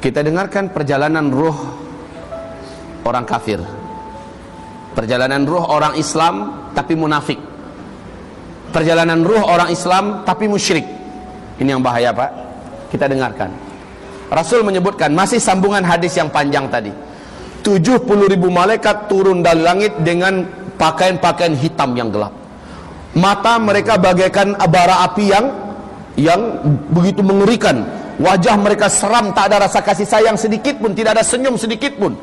Kita dengarkan perjalanan ruh orang kafir, perjalanan ruh orang Islam tapi munafik, perjalanan ruh orang Islam tapi musyrik. Ini yang bahaya, Pak. Kita dengarkan. Rasul menyebutkan, masih sambungan hadis yang panjang tadi, 70.000 malaikat turun dari langit dengan pakaian-pakaian hitam yang gelap. Mata mereka bagaikan bara api yang begitu mengerikan. Wajah mereka seram, tak ada rasa kasih sayang sedikit pun, tidak ada senyum sedikit pun.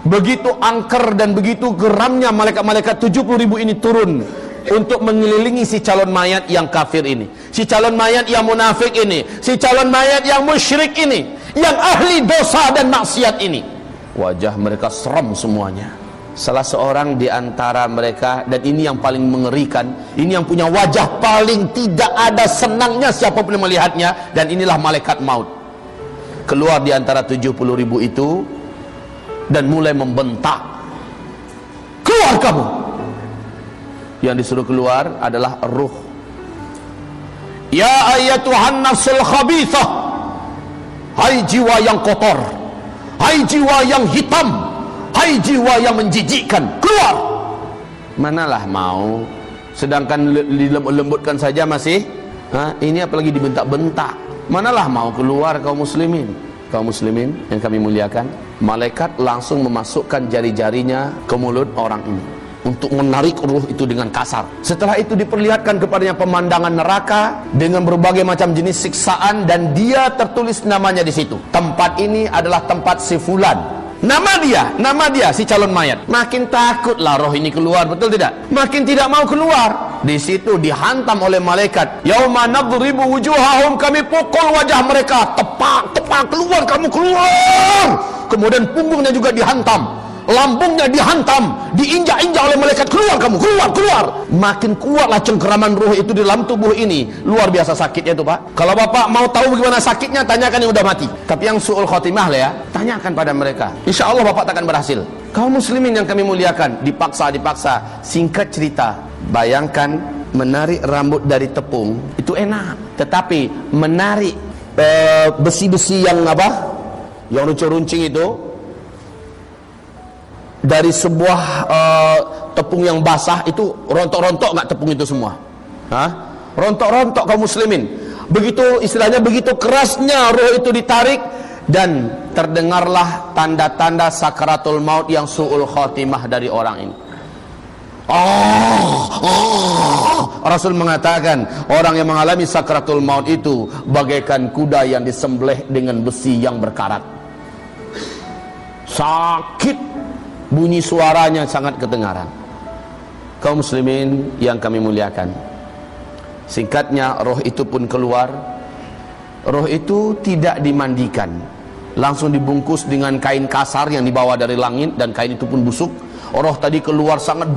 Begitu angker dan begitu geramnya malaikat-malaikat 70.000 ini turun untuk mengelilingi si calon mayat yang kafir ini, si calon mayat yang munafik ini, si calon mayat yang musyrik ini, yang ahli dosa dan maksiat ini. Wajah mereka seram semuanya. Salah seorang di antara mereka, dan ini yang paling mengerikan, ini yang punya wajah paling tidak ada senangnya siapapun yang melihatnya, dan inilah malaikat maut. Keluar di antara 70.000 itu dan mulai membentak, keluar kamu. Yang disuruh keluar adalah ruh. Ya ayyatuhan nafsul khabithah, hai jiwa yang kotor, hai jiwa yang hitam, hai jiwa yang menjijikkan, keluar. Manalah mau, sedangkan dilembutkan saja masih, ini apalagi dibentak-bentak. Manalah mau keluar kaum muslimin. Kaum muslimin yang kami muliakan, malaikat langsung memasukkan jari-jarinya ke mulut orang ini untuk menarik ruh itu dengan kasar. Setelah itu diperlihatkan kepadanya pemandangan neraka dengan berbagai macam jenis siksaan, dan dia tertulis namanya di situ. Tempat ini adalah tempat si fulan. Nama dia si calon mayat. Makin takutlah roh ini keluar, betul tidak? Makin tidak mau keluar. Di situ dihantam oleh malaikat. Yauma nadribu wujuhahum, kami pukul wajah mereka, tepak, keluar kamu, keluar. Kemudian punggungnya juga dihantam, lambungnya dihantam, diinjak-injak oleh malaikat, keluar kamu, keluar. Makin kuatlah cengkeraman ruh itu di dalam tubuh ini. Luar biasa sakitnya itu, Pak. Kalau Bapak mau tahu bagaimana sakitnya, tanyakan yang udah mati. Tapi yang su'ul khotimah lah ya, tanyakan pada mereka. Insya Allah Bapak takkan berhasil. Kaum muslimin yang kami muliakan, dipaksa. Singkat cerita, bayangkan menarik rambut dari tepung itu enak, tetapi menarik besi-besi yang yang runcing-runcing itu dari sebuah tepung yang basah, itu rontok-rontok nggak tepung itu semua? Rontok-rontok kaum muslimin. Begitu istilahnya, begitu kerasnya roh itu ditarik, dan terdengarlah tanda-tanda sakaratul maut yang su'ul khotimah dari orang ini. Rasul mengatakan, orang yang mengalami sakaratul maut itu bagaikan kuda yang disembelih dengan besi yang berkarat. Sakit, bunyi suaranya sangat kedengaran. Kaum muslimin yang kami muliakan, singkatnya roh itu pun keluar. Roh itu tidak dimandikan, langsung dibungkus dengan kain kasar yang dibawa dari langit, dan kain itu pun busuk. Roh tadi keluar sangat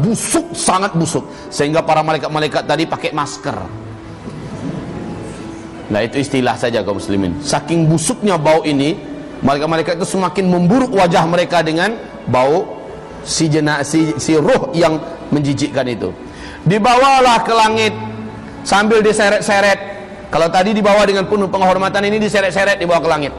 busuk, sehingga para malaikat-malaikat tadi pakai masker. Nah, itu istilah saja kaum muslimin. Saking busuknya bau ini, malaikat-malaikat itu semakin memburuk wajah mereka dengan bau si ruh yang menjijikkan itu. Dibawalah ke langit sambil diseret-seret. Kalau tadi dibawa dengan penuh penghormatan, ini diseret-seret, dibawa ke langit.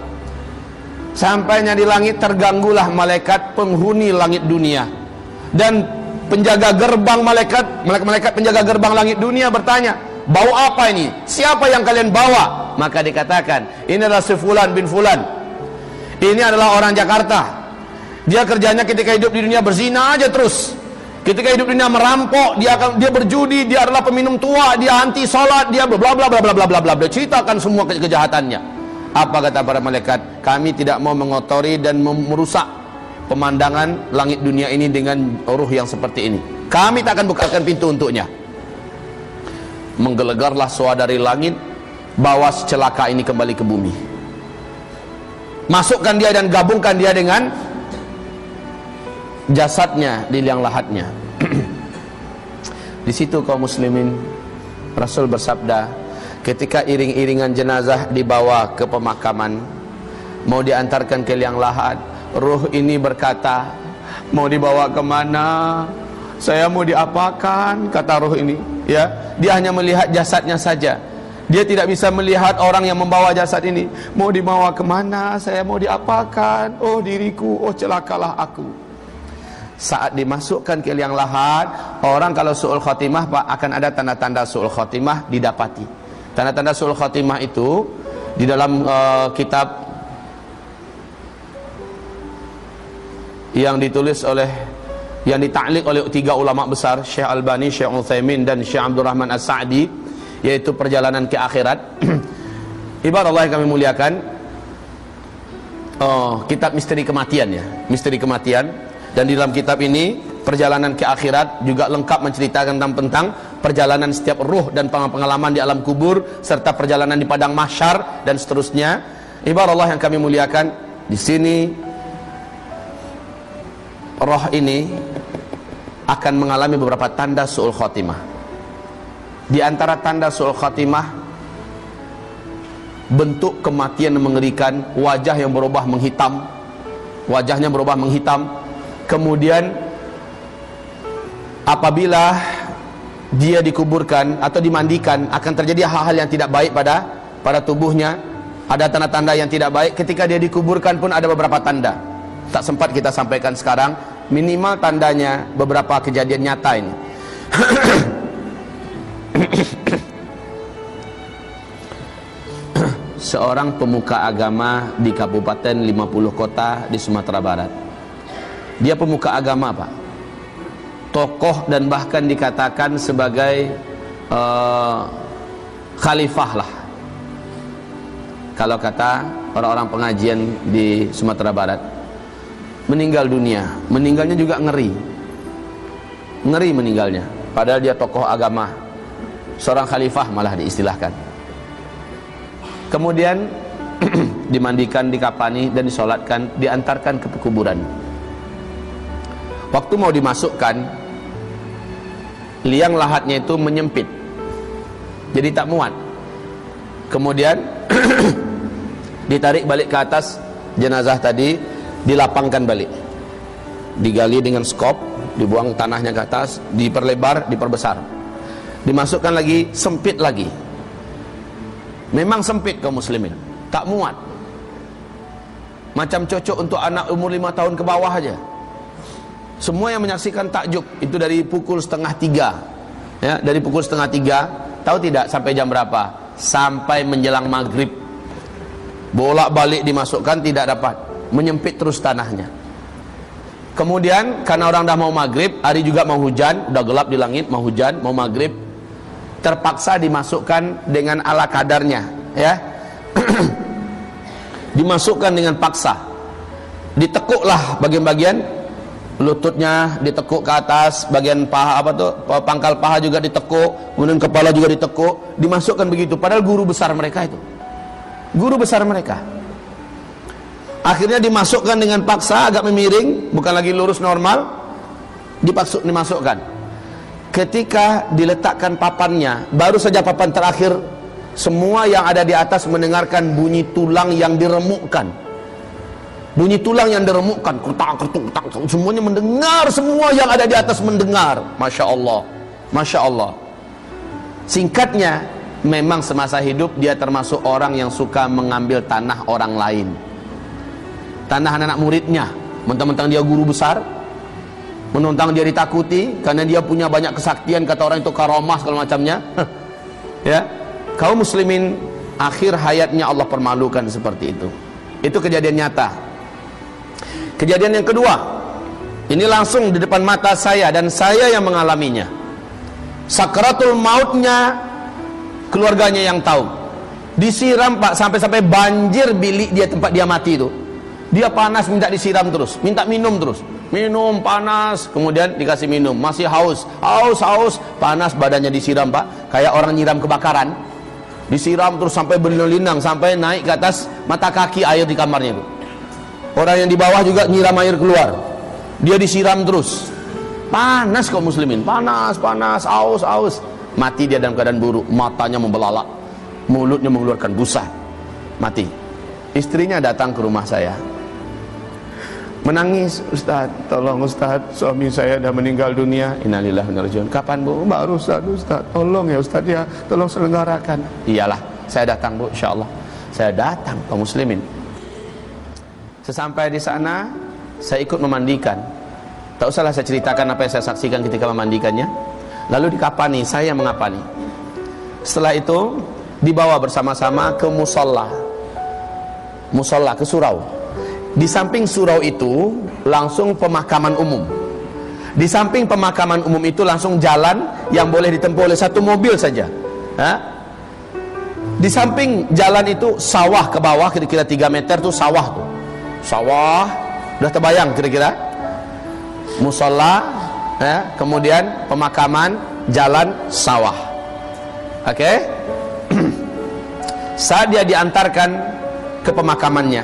Sampainya di langit, terganggulah malaikat penghuni langit dunia. Dan penjaga gerbang malaikat penjaga gerbang langit dunia bertanya, bau apa ini? Siapa yang kalian bawa? Maka dikatakan, ini adalah si fulan bin fulan. Ini adalah orang Jakarta. Dia kerjanya ketika hidup di dunia berzina aja terus. Ketika hidup di dunia merampok, dia berjudi, dia adalah peminum tua, dia anti salat, dia bla bla bla bla bla bla bla. Dia ceritakan semua kejahatannya. Apa kata para malaikat? Kami tidak mau mengotori dan merusak pemandangan langit dunia ini dengan ruh yang seperti ini. Kami tak akan bukakan pintu untuknya. Menggelegarlah suara dari langit, bawa celaka ini kembali ke bumi. Masukkan dia dan gabungkan dia dengan jasadnya di liang lahatnya. Di situ kaum muslimin, Rasul bersabda, ketika iring-iringan jenazah dibawa ke pemakaman, mau diantarkan ke liang lahat, ruh ini berkata, mau dibawa kemana? Saya mau diapakan? Kata ruh ini. Ya, dia hanya melihat jasadnya saja. Dia tidak bisa melihat orang yang membawa jasad ini. Mau dibawa kemana? Saya mau diapakan? Oh diriku, oh celakalah aku. Saat dimasukkan ke liang lahat, orang kalau su'ul khotimah Pak, akan ada tanda-tanda su'ul khotimah didapati. Tanda-tanda su'ul khotimah itu di dalam kitab yang ditulis oleh, yang ditaklik oleh 3 ulama besar, Syekh Albani, Syekh Utsaimin dan Syekh Abdul Rahman As-Sa'di, yaitu perjalanan ke akhirat. Ibarat Allah yang kami muliakan, kitab misteri kematian ya, misteri kematian. Dan di dalam kitab ini perjalanan ke akhirat juga lengkap menceritakan tentang perjalanan setiap ruh dan pengalaman di alam kubur serta perjalanan di padang mahsyar dan seterusnya. Ibarat Allah yang kami muliakan, di sini roh ini akan mengalami beberapa tanda su'ul khotimah. Di antara tanda su'ul khatimah, bentuk kematian yang mengerikan, wajah yang berubah menghitam, wajahnya berubah menghitam. Kemudian apabila dia dikuburkan atau dimandikan, akan terjadi hal-hal yang tidak baik pada tubuhnya. Ada tanda-tanda yang tidak baik. Ketika dia dikuburkan pun ada beberapa tanda, tak sempat kita sampaikan sekarang. Minimal tandanya beberapa kejadian nyata ini. Seorang pemuka agama di kabupaten 50 kota di Sumatera Barat. Dia pemuka agama Pak, tokoh dan bahkan dikatakan sebagai khalifah lah kalau kata orang-orang pengajian di Sumatera Barat. Meninggal dunia, meninggalnya juga ngeri meninggalnya, padahal dia tokoh agama, seorang khalifah malah diistilahkan. Kemudian dimandikan, dikafani dan disolatkan, diantarkan ke kuburan. Waktu mau dimasukkan, liang lahatnya itu menyempit, jadi tak muat. Kemudian ditarik balik ke atas jenazah tadi, dilapangkan balik, digali dengan skop, dibuang tanahnya ke atas, diperlebar, diperbesar, dimasukkan lagi, sempit lagi. Memang sempit kaum muslimin, tak muat. Macam cocok untuk anak umur 5 tahun ke bawah aja. Semua yang menyaksikan takjub. Itu dari pukul 2:30 ya, dari pukul 2:30. Tahu tidak sampai jam berapa? Sampai menjelang maghrib. Bolak-balik dimasukkan, tidak dapat, menyempit terus tanahnya. Kemudian karena orang dah mau maghrib, hari juga mau hujan, udah gelap di langit, mau hujan, mau maghrib, terpaksa dimasukkan dengan ala kadarnya ya. Dimasukkan dengan paksa, ditekuklah bagian-bagian lututnya, ditekuk ke atas, bagian paha pangkal paha juga ditekuk, kemudian kepala juga ditekuk, dimasukkan begitu. Padahal guru besar mereka itu, guru besar mereka. Akhirnya dimasukkan dengan paksa, agak memiring, bukan lagi lurus normal, dimasukkan. Ketika diletakkan papannya, baru saja papan terakhir, semua yang ada di atas mendengarkan bunyi tulang yang diremukkan. Bunyi tulang yang diremukkan, ketak-ketuk, semuanya mendengar, semua yang ada di atas mendengar. Masya Allah, Masya Allah. Singkatnya, memang semasa hidup dia termasuk orang yang suka mengambil tanah orang lain, tanah anak-anak muridnya. Mentang-mentang dia guru besar, menentang dia ditakuti karena dia punya banyak kesaktian, kata orang itu karamah segala macamnya. Ya, kaum muslimin akhir hayatnya Allah permalukan seperti itu. Itu kejadian nyata. Kejadian yang kedua, ini langsung di depan mata saya dan saya yang mengalaminya. Sakratul mautnya keluarganya yang tahu. Disiram Pak, sampai-sampai banjir bilik dia, tempat dia mati itu. Dia panas, minta disiram terus, minta minum terus, minum panas, kemudian dikasih minum, masih haus, panas, badannya disiram Pak, kayak orang nyiram kebakaran. Disiram terus sampai berlinang-linang, sampai naik ke atas mata kaki air di kamarnya itu. Orang yang di bawah juga nyiram air keluar, dia disiram terus. Panas kaum muslimin, panas, haus, mati dia dalam keadaan buruk, matanya membelalak, mulutnya mengeluarkan busa, mati. Istrinya datang ke rumah saya, menangis, Ustaz, tolong Ustaz, suami saya dah meninggal dunia. Innalillahi wa inna ilaihi raji'un. Kapan Bu? Baru Ustaz, tolong ya Ustaz ya, tolong selenggarakan. Iyalah, saya datang Bu, insyaallah. Saya datang kaum muslimin. Sesampai di sana, saya ikut memandikan. Tak usahlah saya ceritakan apa yang saya saksikan ketika memandikannya. Lalu dikapani, saya mengapani. Setelah itu dibawa bersama-sama ke musola, ke surau. Di samping surau itu langsung pemakaman umum. Di samping pemakaman umum itu langsung jalan yang boleh ditempuh oleh satu mobil saja. Di samping jalan itu sawah ke bawah, kira-kira 3 meter tuh sawah tuh. Sawah, udah terbayang kira-kira. Musola, kemudian pemakaman, jalan, sawah. Oke? Saat dia diantarkan ke pemakamannya,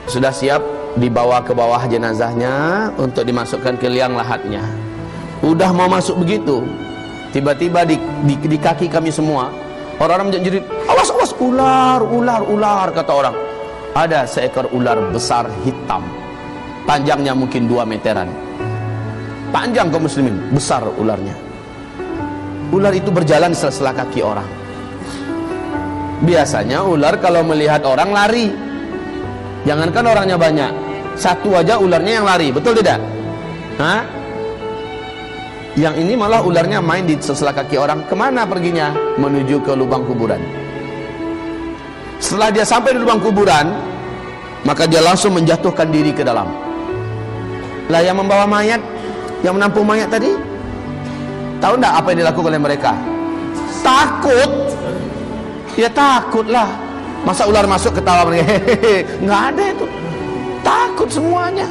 sudah siap dibawa ke bawah jenazahnya untuk dimasukkan ke liang lahatnya. Udah mau masuk begitu, tiba-tiba di kaki kami semua orang-orang menjerit, awas awas, ular, kata orang. Ada seekor ular besar hitam, panjangnya mungkin 2 meteran. Panjang kaum muslimin, besar ularnya. Ular itu berjalan di sela-sela kaki orang. Biasanya ular kalau melihat orang lari. Jangankan orangnya banyak, satu aja ularnya yang lari, betul tidak? Yang ini malah ularnya main di sela kaki orang. Kemana perginya? Menuju ke lubang kuburan. Setelah dia sampai di lubang kuburan, maka dia langsung menjatuhkan diri ke dalam. Lah yang membawa mayat, yang menampung mayat tadi, tahu tidak apa yang dilakukan oleh mereka? Takut. Ya takutlah. Masa ular masuk ketawa mereka? Nggak ada itu. Takut semuanya.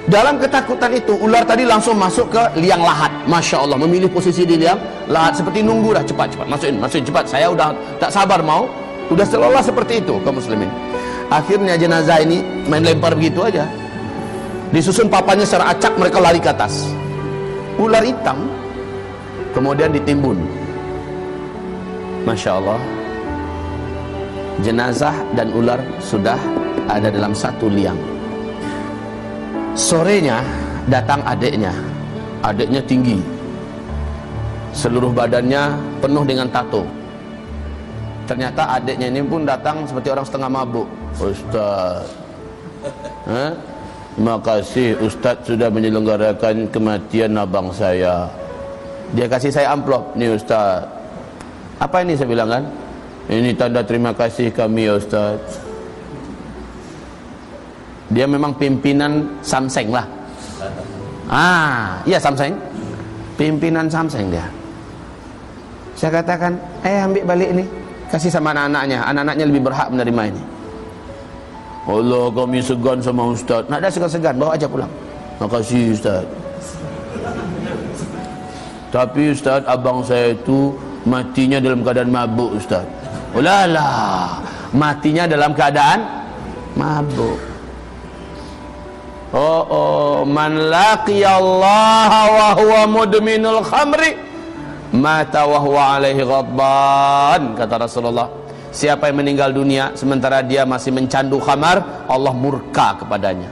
Dalam ketakutan itu, ular tadi langsung masuk ke liang lahat. Masya Allah, memilih posisi di liang lahat seperti nunggu dah, cepat masukin cepat. Saya udah tak sabar mau. Udah seolah seperti itu kaum muslimin. Akhirnya jenazah ini main lempar begitu aja. Disusun papanya secara acak, mereka lari ke atas. Ular hitam kemudian ditimbun. Masya Allah, jenazah dan ular sudah ada dalam satu liang. Sorenya datang adiknya. Adiknya tinggi, seluruh badannya penuh dengan tato. Ternyata adiknya ini pun datang seperti orang setengah mabuk. Ustaz, terima kasih Ustaz sudah menyelenggarakan kematian abang saya. Dia kasih saya amplop. Nih Ustaz, apa ini? Saya bilang kan, ini tanda terima kasih kami ya Ustaz. Dia memang pimpinan Samseng lah. Iya Samseng, pimpinan Samseng dia. Saya katakan, ambil balik ini, kasih sama anak-anaknya. Anak-anaknya lebih berhak menerima ini. Allah, kami segan sama Ustaz. Nak ada segan-segan, bawa aja pulang. Makasih Ustaz. Tapi Ustaz, abang saya itu matinya dalam keadaan mabuk Ustaz. Ulalah, matinya dalam keadaan mabuk. Man laqiyallaha wa huwa mudminul khamri mata wa huwa alaihi ghadban, kata Rasulullah. Siapa yang meninggal dunia sementara dia masih mencandu khamar, Allah murka kepadanya.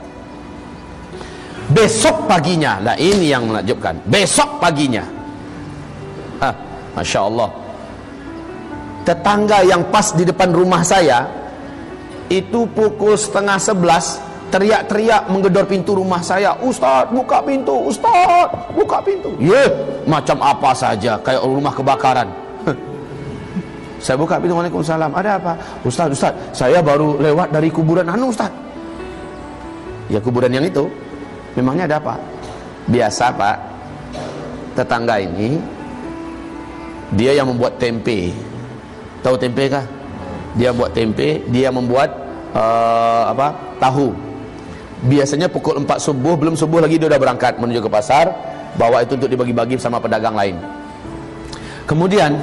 Besok paginya, lah ini yang menakjubkan, besok paginya, Masya Allah, tetangga yang pas di depan rumah saya itu pukul 10:30 teriak-teriak menggedor pintu rumah saya. Ustaz, buka pintu, Ustaz, buka pintu. Macam apa saja, kayak rumah kebakaran. Saya buka pintu, Waalaikumsalam. Ada apa? Ustaz, saya baru lewat dari kuburan Ustaz. Ya kuburan yang itu, memangnya ada apa? Biasa Pak, tetangga ini dia yang membuat tempe. Tahu tempe kah? Dia buat tempe, dia membuat tahu. Biasanya pukul 4 subuh, belum subuh lagi dia udah berangkat menuju ke pasar, bawa itu untuk dibagi-bagi sama pedagang lain. Kemudian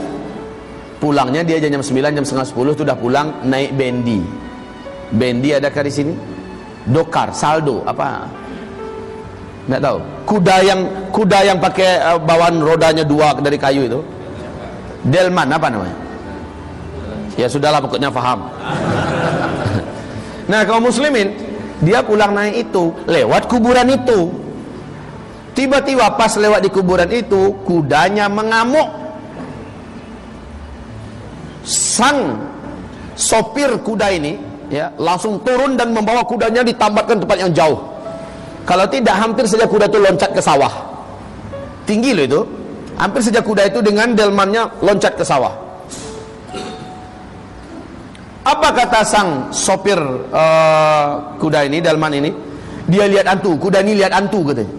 pulangnya dia jam 9, jam setengah 10 itu udah pulang naik bendi. Bendi adakah di sini? Dokar, saldo, apa? Nggak tahu. Kuda yang pakai bawaan rodanya 2 dari kayu itu. Delman apa namanya? Ya sudahlah, pokoknya paham. Nah, kaum muslimin, dia pulang naik itu lewat kuburan itu. Tiba-tiba pas lewat di kuburan itu, kudanya mengamuk. Sang sopir kuda ini ya langsung turun dan membawa kudanya ditambatkan tempat yang jauh. Kalau tidak, hampir saja kuda itu loncat ke sawah. Tinggi loh itu. Hampir saja kuda itu dengan delmannya loncat ke sawah. Apa kata sang sopir kuda ini, delman ini? Dia lihat hantu, kuda ini lihat hantu katanya.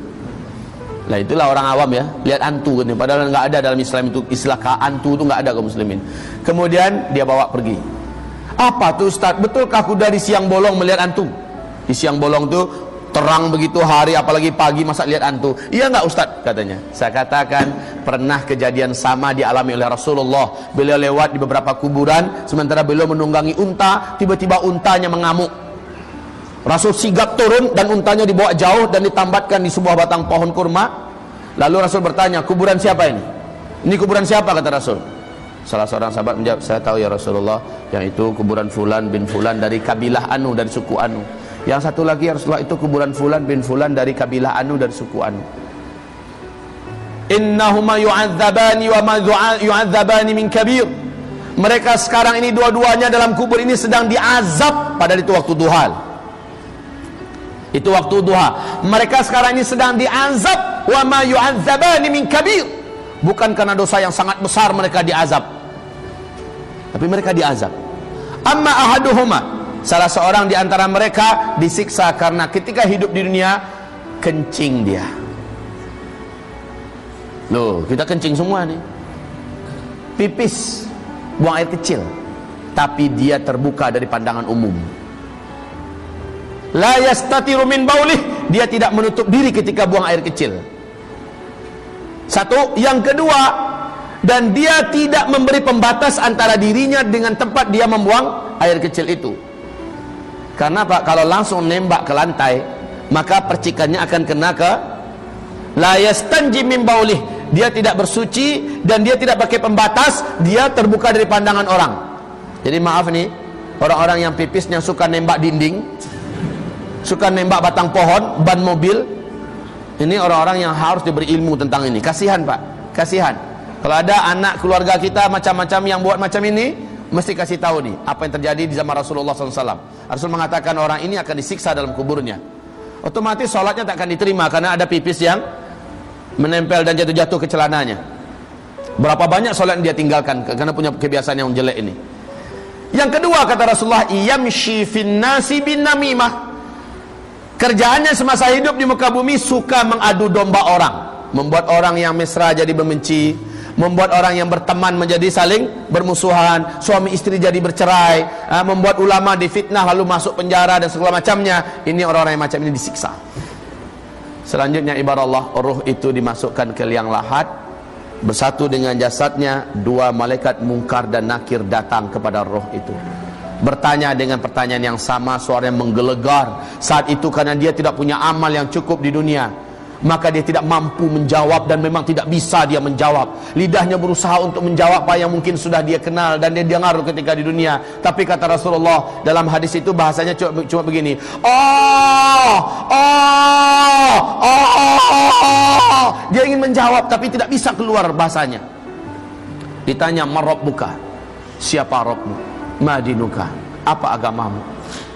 Lah itulah orang awam ya, lihat hantu katanya. Padahal nggak ada dalam Islam itu istilah hantu itu nggak ada kaum muslimin. Kemudian dia bawa pergi. Apa tuh Ustaz? Betulkah kuda di siang bolong melihat hantu? Di siang bolong tuh terang begitu hari, apalagi pagi, masa lihat hantu? Iya nggak Ustaz? Katanya. Saya katakan pernah kejadian sama dialami oleh Rasulullah. Beliau lewat di beberapa kuburan, sementara beliau menunggangi unta, tiba-tiba untanya mengamuk. Rasul sigap turun dan untanya dibawa jauh dan ditambatkan di sebuah batang pohon kurma. Lalu Rasul bertanya, kuburan siapa ini? Ini kuburan siapa? Kata Rasul. Salah seorang sahabat menjawab, saya tahu ya Rasulullah, yang itu kuburan Fulan bin Fulan dari kabilah Anu, dari suku Anu. Yang satu lagi ya Rasulullah, itu kuburan Fulan bin Fulan dari kabilah Anu, dari suku Anu. Innahuma yu'adzabani wa ma yu'adzabani min kabir. Mereka sekarang ini dua-duanya dalam kubur ini sedang diazab. Padahal itu waktu duha. Itu waktu duha. Mereka sekarang ini sedang diazab. Wa ma yu'adzabani min kabir. Bukan karena dosa yang sangat besar mereka diazab, tapi mereka diazab. Amma ahaduhuma, salah seorang di antara mereka disiksa karena ketika hidup di dunia kencing dia. Loh, kita kencing semua nih. Pipis, buang air kecil, tapi dia terbuka dari pandangan umum. La yastatiru min baulih, dia tidak menutup diri ketika buang air kecil. Satu, yang kedua, dan dia tidak memberi pembatas antara dirinya dengan tempat dia membuang air kecil itu. Karena Pak, kalau langsung nembak ke lantai, maka percikannya akan kena ke la yastanji min baulih. Dia tidak bersuci dan dia tidak pakai pembatas, dia terbuka dari pandangan orang. Jadi maaf nih, orang-orang yang pipisnya suka nembak dinding, suka nembak batang pohon, ban mobil, ini orang-orang yang harus diberi ilmu tentang ini. Kasihan Pak, kasihan. Kalau ada anak keluarga kita macam-macam yang buat macam ini, mesti kasih tahu nih apa yang terjadi di zaman Rasulullah SAW. Rasul mengatakan orang ini akan disiksa dalam kuburnya. Otomatis sholatnya tak akan diterima karena ada pipis yang menempel dan jatuh-jatuh ke celananya. Berapa banyak sholat yang dia tinggalkan karena punya kebiasaan yang jelek ini. Yang kedua kata Rasulullah, yamshi fin nasi bin namimah. Kerjaannya semasa hidup di muka bumi suka mengadu domba orang, membuat orang yang mesra jadi membenci, membuat orang yang berteman menjadi saling bermusuhan, suami istri jadi bercerai, membuat ulama difitnah lalu masuk penjara dan segala macamnya. Ini orang-orang yang macam ini disiksa. Selanjutnya ibarat Allah, ruh itu dimasukkan ke liang lahat, bersatu dengan jasadnya. Dua malaikat mungkar dan nakir datang kepada ruh itu, bertanya dengan pertanyaan yang sama, suara yang menggelegar. Saat itu karena dia tidak punya amal yang cukup di dunia, maka dia tidak mampu menjawab dan memang tidak bisa dia menjawab. Lidahnya berusaha untuk menjawab apa yang mungkin sudah dia kenal dan dia dengar ketika di dunia. Tapi kata Rasulullah dalam hadis itu bahasanya cuma begini, dia ingin menjawab tapi tidak bisa keluar bahasanya. Ditanya, marabbuka, siapa Rabbmu? Madinuka, apa agamamu?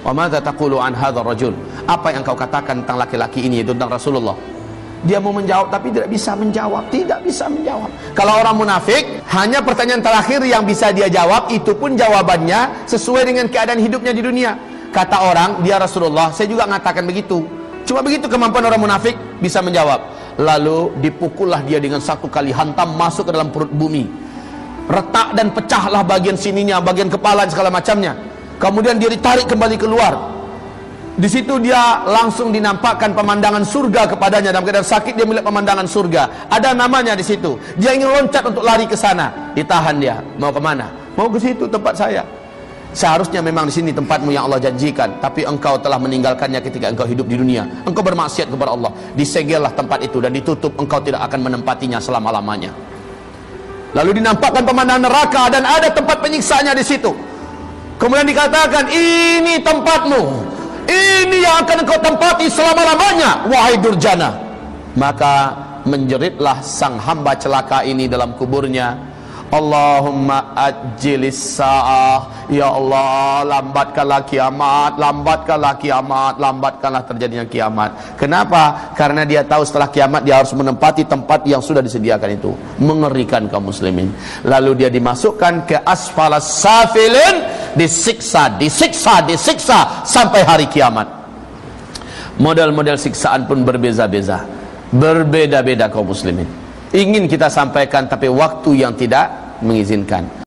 Wa madza taqulu an hadzal rajul? Apa yang kau katakan tentang laki-laki ini, itu tentang Rasulullah? Dia mau menjawab tapi tidak bisa menjawab, tidak bisa menjawab. Kalau orang munafik, hanya pertanyaan terakhir yang bisa dia jawab, itu pun jawabannya sesuai dengan keadaan hidupnya di dunia. Kata orang, dia Rasulullah, saya juga mengatakan begitu. Cuma begitu kemampuan orang munafik, bisa menjawab. Lalu dipukullah dia dengan satu kali hantam masuk ke dalam perut bumi. Retak dan pecahlah bagian sininya, bagian kepala segala macamnya. Kemudian dia ditarik kembali keluar. Di situ dia langsung dinampakkan pemandangan surga kepadanya. Dalam keadaan sakit dia melihat pemandangan surga. Ada namanya di situ. Dia ingin loncat untuk lari ke sana. Ditahan dia. Mau kemana? Mau ke situ tempat saya. Seharusnya memang di sini tempatmu yang Allah janjikan, tapi engkau telah meninggalkannya ketika engkau hidup di dunia. Engkau bermaksiat kepada Allah. Disegellah tempat itu dan ditutup. Engkau tidak akan menempatinya selama-lamanya. Lalu dinampakkan pemandangan neraka dan ada tempat penyiksaannya di situ. Kemudian dikatakan, ini tempatmu, ini yang akan kau tempati selama-lamanya, wahai durjana. Maka menjeritlah sang hamba celaka ini dalam kuburnya, Allahumma ajjilis sa'ah, ya Allah, lambatkanlah kiamat, lambatkanlah kiamat, lambatkanlah terjadinya kiamat. Kenapa? Karena dia tahu setelah kiamat dia harus menempati tempat yang sudah disediakan itu. Mengerikan kaum muslimin. Lalu dia dimasukkan ke asfalas safilin, disiksa sampai hari kiamat. Model-model siksaan pun berbeza-beza, berbeda-beda kaum muslimin. Ingin kita sampaikan tapi waktu yang tidak mengizinkan.